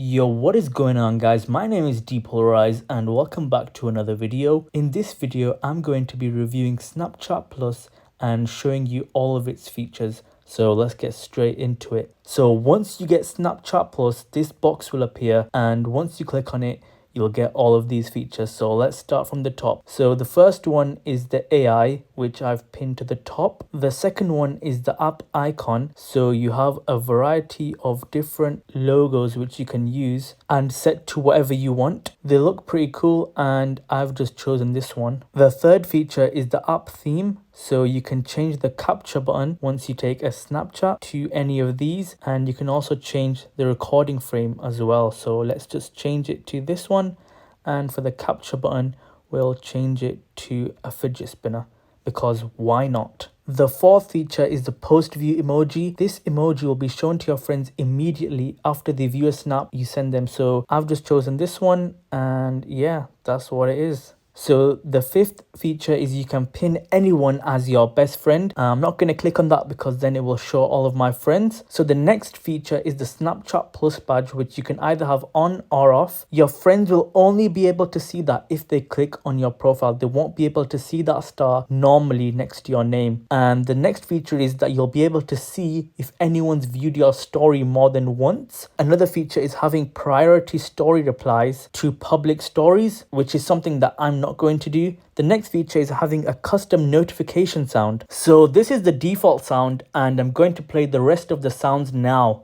Yo, what is going on guys? My name is Depolarize and welcome back to another video. In this video, I'm going to be reviewing Snapchat Plus and showing you all of its features. So let's get straight into it. So once you get Snapchat Plus, this box will appear, and once you click on it, you'll get all of these features. So let's start from the top. So the first one is the AI, which I've pinned to the top. The second one is the app icon. So you have a variety of different logos which you can use and set to whatever you want. They look pretty cool and I've just chosen this one. The third feature is the app theme. So you can change the capture button once you take a Snapchat to any of these, and you can also change the recording frame as well. So let's just change it to this one, and for the capture button we'll change it to a fidget spinner because why not? The fourth feature is the post view emoji. This emoji will be shown to your friends immediately after they view a snap you send them. So I've just chosen this one, and yeah, that's what it is. So the fifth feature is you can pin anyone as your best friend. I'm not going to click on that because then it will show all of my friends. So the next feature is the Snapchat Plus badge, which you can either have on or off. Your friends will only be able to see that if they click on your profile. They won't be able to see that star normally next to your name. And the next feature is that you'll be able to see if anyone's viewed your story more than once. Another feature is having priority story replies to public stories, which is something that I'm not going to do. The next feature is having a custom notification sound. So this is the default sound and I'm going to play the rest of the sounds now.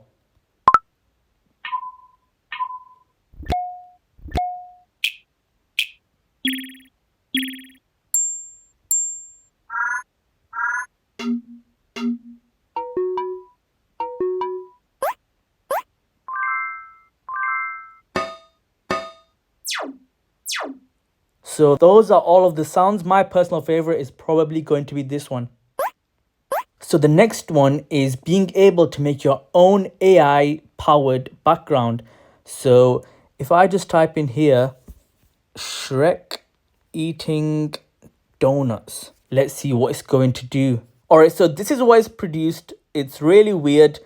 So those are all of the sounds. My personal favorite is probably going to be this one. So the next one is being able to make your own AI powered background. So if I just type in here, Shrek eating donuts, let's see what it's going to do. All right, so this is what it's produced. It's really weird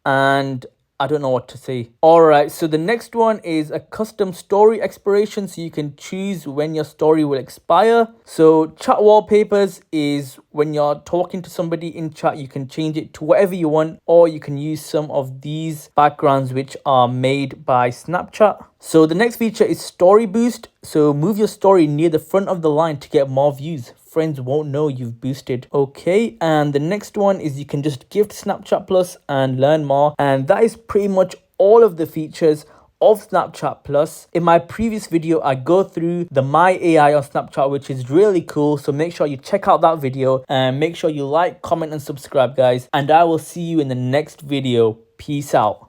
and I don't know what to say. All right, so the next one is a custom story expiration. So you can choose when your story will expire. So chat wallpapers is when you're talking to somebody in chat, you can change it to whatever you want, or you can use some of these backgrounds which are made by Snapchat. So the next feature is Storyboost. So move your story near the front of the line to get more views. Friends won't know you've boosted. Okay, and the next one is you can just gift Snapchat Plus and learn more. And that is pretty much all of the features of Snapchat Plus. In my previous video, I go through the My AI on Snapchat, which is really cool. So make sure you check out that video and make sure you like, comment and subscribe, guys. And I will see you in the next video. Peace out.